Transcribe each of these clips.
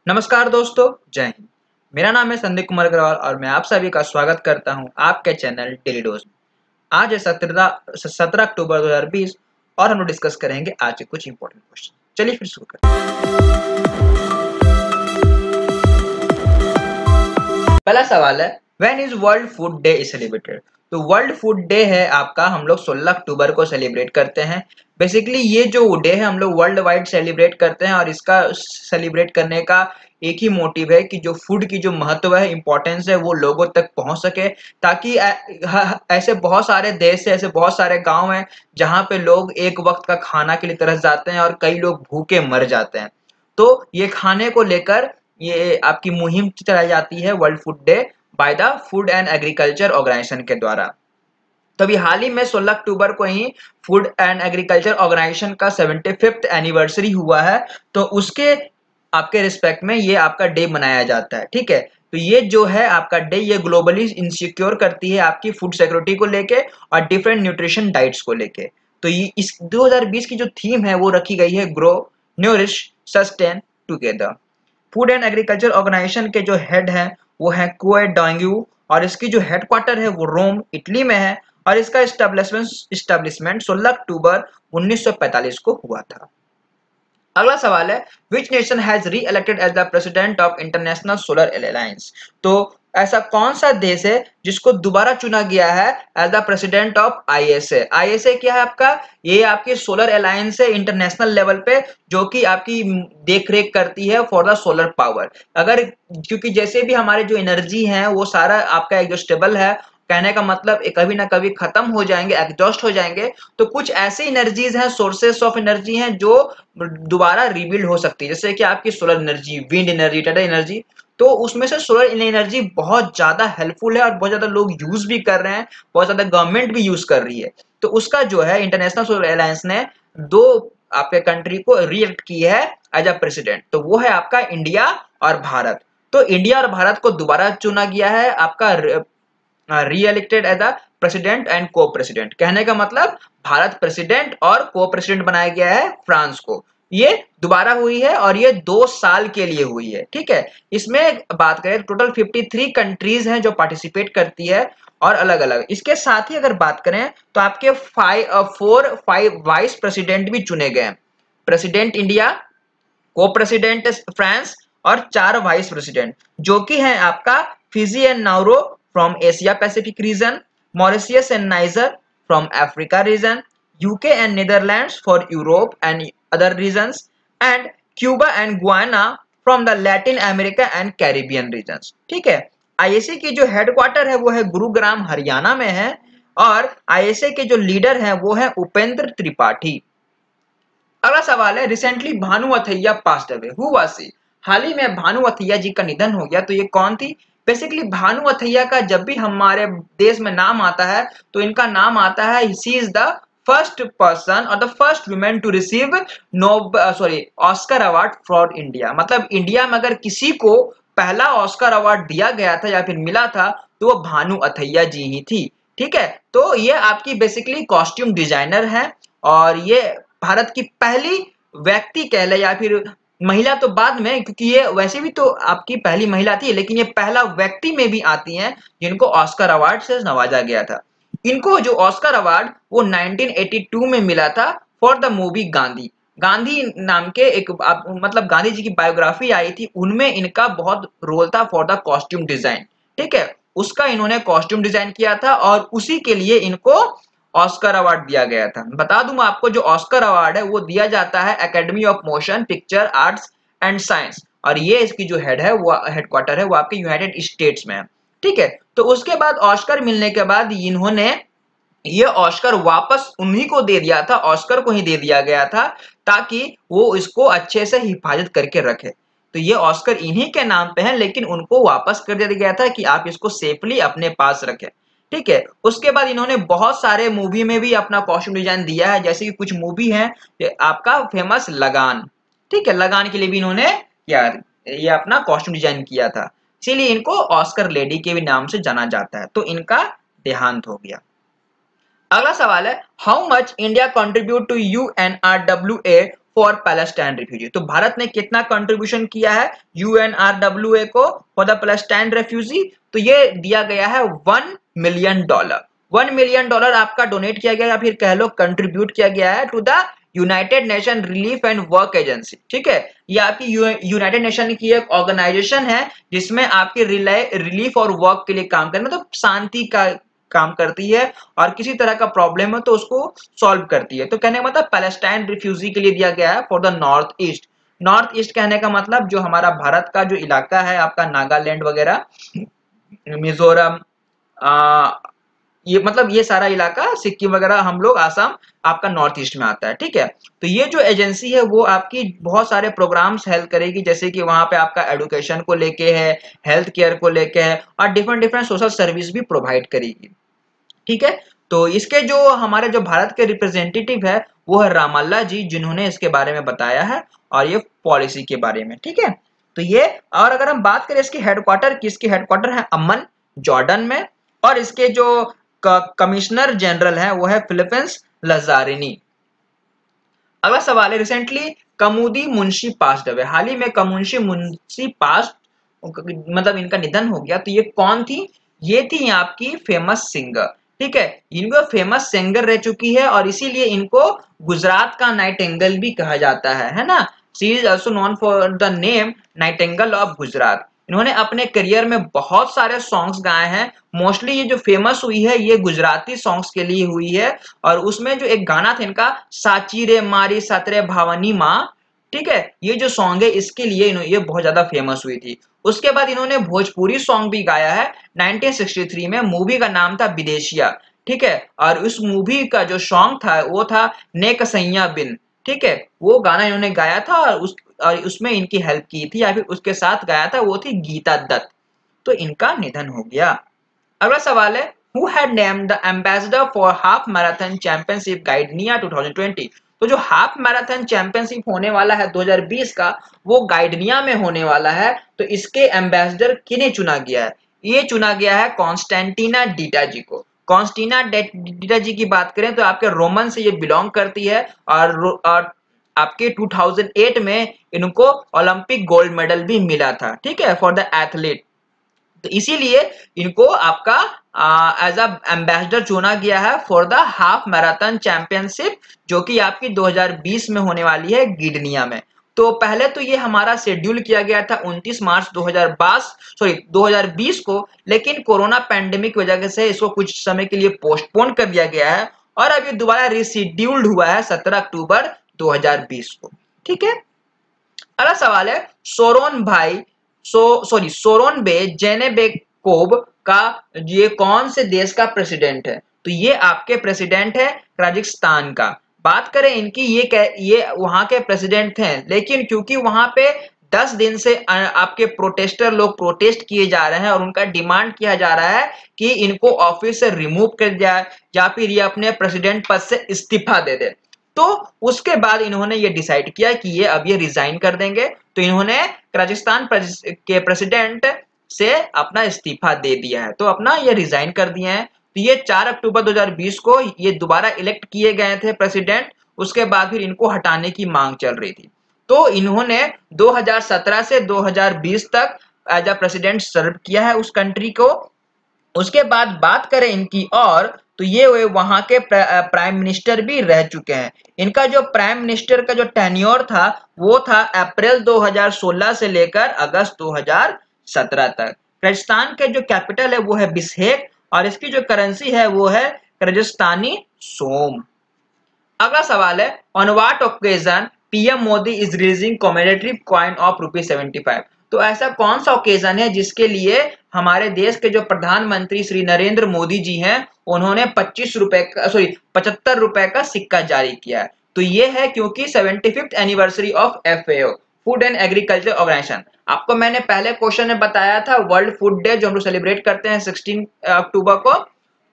नमस्कार दोस्तों, जय हिंद। मेरा नाम है संदीप कुमार अग्रवाल और मैं आप सभी का स्वागत करता हूं आपके चैनल डेली डोज में। आज है 17 अक्टूबर 2020 और हम लोग डिस्कस करेंगे आज के कुछ इंपॉर्टेंट क्वेश्चन। चलिए फिर शुरू करते हैं। पहला सवाल है, when is world Food day is celebrated? तो वर्ल्ड फूड डे है आपका, हम लोग 16 अक्टूबर को सेलिब्रेट करते हैं। बेसिकली ये जो डे है हम लोग वर्ल्ड वाइड सेलिब्रेट करते हैं और इसका सेलिब्रेट करने का एक ही मोटिव है कि जो फूड की जो महत्व है, इंपॉर्टेंस है, वो लोगों तक पहुंच सके, ताकि ऐसे बहुत सारे देश है, ऐसे बहुत सारे गांव हैं जहां पे लोग एक वक्त का खाना के लिए तरस जाते हैं और कई लोग भूखे मर जाते हैं। तो ये खाने को लेकर ये आपकी मुहिम चलाई जाती है World Food Day by the Food and Agriculture Organization के द्वारा। तो अभी हाल ही में 16 अक्टूबर को ही फूड एंड एग्रीकल्चर ऑर्गेनाइजेशन का 75th एनिवर्सरी हुआ है, तो उसके आपके रिस्पेक्ट में ये आपका डे मनाया जाता है। ठीक है, तो ये जो है आपका डे, ये ग्लोबली इंसिक्योर करती है आपकी फूड सिक्योरिटी को लेके और डिफरेंट न्यूट्रिशन डाइट्स को लेके। तो ये इस 2020 की जो थीम है वो रखी गई है, grow, nourish, sustain together. Food and Agriculture Organization के जो हेड हैं वो है कुए डांग्यू और इसकी जो हेडक्वार्टर है वो रोम, इटली में है और इसका इस्टेब्लिशमेंट 16 अक्टूबर 1945 को हुआ था। अगला सवाल है, which nation has reelected as the president of International Solar Alliance? तो ऐसा कौन सा देश है जिसको दोबारा चुना गया है as the president of ISA? ISA क्या है आपका? ये आपकी सोलर अलायंस है इंटरनेशनल लेवल पे, जो कि आपकी देख रेख करती है फॉर द सोलर पावर। अगर क्योंकि जैसे भी हमारे जो एनर्जी है वो सारा आपका एग्जॉस्टेबल है, कहने का मतलब कभी ना कभी खत्म हो जाएंगे, एग्जॉस्ट हो जाएंगे। तो कुछ ऐसे एनर्जीज हैं, सोर्सेस ऑफ एनर्जी हैं जो दोबारा रिबिल्ड हो सकती है, जैसे कि आपकी solar energy, wind energy, Tata energy. तो उसमें से सोलर एनर्जी बहुत ज्यादा हेल्पफुल है और बहुत ज्यादा लोग यूज भी कर रहे हैं, बहुत ज्यादा गवर्नमेंट भी यूज कर रही है। तो उसका जो है इंटरनेशनल सोलर अलायंस ने दो आपके कंट्री को रिएक्ट की है एज अ प्रेसिडेंट, तो वो है आपका इंडिया और भारत। तो इंडिया और भारत को दोबारा चुना गया है आपका reelected as a president and co president. कहने का मतलब भारत प्रेसिडेंट और को प्रेसिडेंट बनाया गया है फ्रांस को। ये दोबारा हुई है और ये 2 साल के लिए हुई है। ठीक है, इसमें बात करें टोटल 53 कंट्रीज हैं जो पार्टिसिपेट करती है और अलग अलग। इसके साथ ही अगर बात करें तो आपके 5 वाइस प्रेसिडेंट भी चुने गए हैं, president India, co president France और 4 वाइस प्रेसिडेंट, जो कि हैं आपका Fiji and Nauru from Asia Pacific region, Mauritius and Niger from Africa region, UK and Netherlands for Europe and other regions, and Cuba and Guyana from the Latin America and Caribbean regions. ठीक है, ISA की जो headquarter है वो है गुरुग्राम हरियाणा में है और आईएसए के जो लीडर हैं वो है उपेंद्र त्रिपाठी। अगला सवाल है, recently Bhanu Athaiya passed away, who was she? हाल ही में भानु अथैया जी का निधन हो गया, तो ये कौन थी? बेसिकली भानु अथैया का जब भी हमारे देश में नाम आता है तो इनका नाम आता है, she is the first person और the first women to receive Oscar award for India. मतलब इंडिया में अगर किसी को पहला ऑस्कर अवार्ड दिया गया था या फिर मिला था तो वो भानु अथैया जी ही थी। ठीक है, तो ये आपकी बेसिकली कॉस्ट्यूम डिजाइनर है और ये भारत की पहली व्यक्ति कह ले या फिर महिला, तो बाद में, क्योंकि ये वैसे भी तो आपकी पहली महिला थी, लेकिन ये पहला व्यक्ति में भी आती हैं जिनको ऑस्कर अवार्ड से नवाजा गया था। इनको जो ऑस्कर अवार्ड वो 1982 में मिला था for the movie Gandhi. Gandhi नाम के एक मतलब गांधी जी की बायोग्राफी आई थी, उनमें इनका बहुत रोल था फॉर द कॉस्ट्यूम डिजाइन। ठीक है, उसका इन्होंने कॉस्ट्यूम डिजाइन किया था और उसी के लिए इनको ऑस्कर अवार्ड दिया गया था। बता दूं आपको, जो ऑस्कर अवार्ड है वो दिया जाता है academy of motion picture arts and science और ये इसकी जो हेड है वो हेडक्वार्टर है वो आपके यूनाइटेड स्टेट्स में है। ठीक है, तो उसके बाद ऑस्कर मिलने के बाद इन्होंने ये ऑस्कर वापस उन्हीं को दे दिया था, ऑस्कर को ही दे दिया गया था ताकि वो इसको अच्छे से हिफाजत करके रखे। तो ये ऑस्कर इन्हीं के नाम पे है, लेकिन उनको वापस कर दिया गया था कि आप इसको सेफली अपने पास रखें। ठीक है, उसके बाद इन्होंने बहुत सारे मूवी में भी अपना कॉस्ट्यूम डिजाइन दिया है, जैसे कि कुछ मूवी है आपका फेमस लगान। ठीक है, लगान के लिए भी इन्होंने क्या ये अपना कॉस्ट्यूम डिजाइन किया था, इसीलिए इनको ऑस्कर लेडी के भी नाम से जाना जाता है। तो इनका देहांत हो गया। अगला सवाल है, how much India contribute to UNRWA for Palestine refugee. तो भारत ने कितना कंट्रीब्यूशन किया है UNRWA को फॉर द पैलेस्टाइन रिफ्यूजी? तो ये दिया गया है $1 मिलियन। $1 मिलियन आपका डोनेट किया गया या फिर कह लो कंट्रीब्यूट किया गया है to the United Nation Relief and Work Agency. ठीक है, ये आपकी यूनाइटेड नेशन की एक ऑर्गेनाइजेशन है जिसमें आपके रिलीफ और वर्क के लिए काम करना, मतलब शांति का काम करती है और किसी तरह का प्रॉब्लम हो तो उसको सॉल्व करती है। तो कहने का मतलब पैलेस्टाइन रिफ्यूजी के लिए दिया गया है for the north east. North east कहने का मतलब जो हमारा भारत का जो इलाका है आपका नागालैंड वगैरह, मिजोरम, ये मतलब ये सारा इलाका, सिक्किम वगैरह, हम लोग आसाम आपका नॉर्थ ईस्ट में आता है। ठीक है, तो ये जो एजेंसी है वो आपकी बहुत सारे प्रोग्राम्स हेल्प करेगी, जैसे कि वहां पे आपका एडुकेशन को लेके है, हेल्थ केयर को लेके है और डिफरेंट डिफरेंट सोशल सर्विस भी प्रोवाइड करेगी। ठीक है, तो इसके जो हमारे जो भारत के रिप्रेजेंटेटिव है वो है रामल्ला जी, जिन्होंने इसके बारे में बताया है और ये पॉलिसी के बारे में। ठीक है, तो ये, और अगर हम बात करें इसकी हेडक्वार्टर की, इसकी हेडक्वार्टर है अम्मन जॉर्डन में और इसके जो कमिश्नर जनरल है वो है फिलिपिन्स लजारिनी। अगला सवाल है, रिसेंटली कमुदी मुंशी पास्ड अवे, हाल ही में कमुदी मुंशी पास, मतलब इनका निधन हो गया। तो ये कौन थी? ये थी आपकी फेमस सिंगर। ठीक है, इनको फेमस सिंगर रह चुकी है और इसीलिए इनको गुजरात का नाइटिंगेल भी कहा जाता है ना। She is also known for the name Nightingale of Gujarat. इन्होंने अपने करियर में बहुत सारे सॉन्ग्स गाए हैं, मोस्टली ये जो फेमस हुई है ये गुजराती सॉन्ग्स के लिए हुई है और उसमें जो एक गाना था इनका, साची रे मारी सातरे भावनी माँ, ठीक है, ये जो सॉन्ग है इसके लिए ये बहुत ज्यादा फेमस हुई थी। उसके बाद इन्होंने भोजपुरी सॉन्ग भी गाया है 1963 में, मूवी का नाम था विदेशिया। ठीक है, और उस मूवी का जो सॉन्ग था वो था नेक सैया बिन। ठीक है, वो गाना इन्होंने गाया था और उसमें इनकी हेल्प की थी या फिर उसके साथ गाया था वो थी गीता दत्त। तो इनका निधन हो गया। अगला सवाल है, who had named the ambassador for half marathon championship Gdynia 2020? तो जो हाफ मैराथन चैंपियनशिप होने वाला है 2020 का, वो गाइडनिया में होने वाला है। तो इसके एम्बेसडर किन्हें चुना गया है? ये चुना गया है कॉन्स्टेंटिना डीटा जी को। कॉन्स्टेंटिना डीटा जी की बात करें तो आपके रोमन से ये बिलोंग करती है और आपके 2008 में इनको ओलंपिक गोल्ड मेडल भी मिला था। ठीक है, फॉर द एथलीट। तो इसीलिए इनको आपका एज अ एम्बेसडर चुना गया है for the half marathon championship, जो कि आपकी 2020 में होने वाली है गिडनिया में। तो पहले तो ये हमारा शेड्यूल किया गया था 29 मार्च 2020 को, लेकिन कोरोना पैंडेमिक वजह से इसको कुछ समय के लिए पोस्टपोन कर दिया गया है और अब ये दोबारा रिशेड्यूल्ड हुआ है 17 अक्टूबर 2020 को। ठीक है, अगला सवाल है, सोरोनबे जेनेबेकोव का ये कौन से देश का प्रेसिडेंट है? तो ये आपके प्रेसिडेंट है राजस्थान का। बात करें इनकी, ये वहां के प्रेसिडेंट थे, लेकिन क्योंकि वहां पे 10 दिन से आपके प्रोटेस्टर लोग प्रोटेस्ट किए जा रहे हैं और उनका डिमांड किया जा रहा है कि इनको ऑफिस से रिमूव कर जाए या फिर ये अपने प्रेसिडेंट पद से इस्तीफा दे दे। तो उसके बाद इन्होंने ये डिसाइड किया कि ये अब ये रिजाइन कर देंगे। तो इन्होंने राजस्थान के प्रेसिडेंट से अपना इस्तीफा दे दिया है, तो अपना ये रिजाइन कर दिए हैं। तो ये 4 अक्टूबर 2020 को ये दोबारा इलेक्ट किए गए थे प्रेसिडेंट। उसके बाद फिर इनको हटाने की मांग चल रही थी। तो इन्होंने 2017 से 2020 तक एज अ प्रेसिडेंट सर्व किया है उस कंट्री को। उसके बाद बात करें इनकी और, तो ये वहां के प्राइम मिनिस्टर भी रह चुके हैं। इनका जो प्राइम मिनिस्टर का जो टेन्योर था वो था अप्रैल 2016 से लेकर अगस्त 2017 तक। राजस्थान के जो कैपिटल है वो है बिश्केक और इसकी जो करेंसी है वो है राजस्थानी सोम। अगला सवाल है, on what occasion PM Modi is releasing commemorative coin of ₹75? तो ऐसा कौन सा ओकेजन है जिसके लिए हमारे देश के जो प्रधानमंत्री श्री नरेंद्र मोदी जी हैं उन्होंने 75 रुपए का सिक्का जारी किया है? तो ये है क्योंकि 75th anniversary of FAO, Food and Agriculture Organization. आपको मैंने पहले क्वेश्चन में बताया था वर्ल्ड फूड डे जो हम लोग सेलिब्रेट करते हैं 16 अक्टूबर को,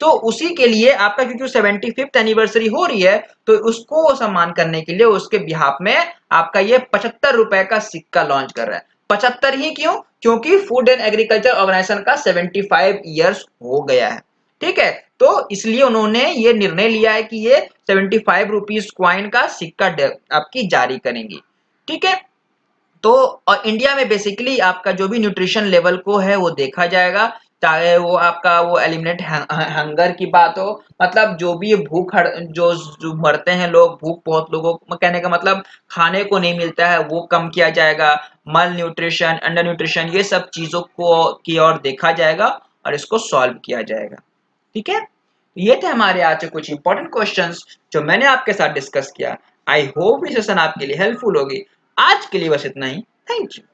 तो उसी के लिए आपका क्योंकि 75th एनिवर्सरी हो रही है तो उसको सम्मान करने के लिए उसके बिहाफ में आपका ये 75 रुपए का सिक्का लॉन्च कर रहा है। 75 ही क्यों? क्योंकि फूड एंड एग्रीकल्चर ऑर्गेनाइजेशन का 75 ईयर्स हो गया है। ठीक है, तो इसलिए उन्होंने ये निर्णय लिया है कि ये 75 रुपीज क्वाइन का सिक्का आपकी जारी करेंगी। ठीक है, तो और इंडिया में बेसिकली आपका जो भी न्यूट्रिशन लेवल को है वो देखा जाएगा, चाहे वो आपका वो एलिमिनेट हंगर की बात हो, मतलब जो भी भूख जो मरते हैं लोग, भूख बहुत लोगों को, कहने का मतलब खाने को नहीं मिलता है, वो कम किया जाएगा। मल न्यूट्रिशन, अंडर न्यूट्रिशन, ये सब चीजों को की ओर देखा जाएगा और इसको सॉल्व किया जाएगा। ठीक है, ये थे हमारे आज के कुछ इंपॉर्टेंट क्वेश्चंस जो मैंने आपके साथ डिस्कस किया। आई होप ये सेशन आपके लिए हेल्पफुल होगी। आज के लिए बस इतना ही। Thank you.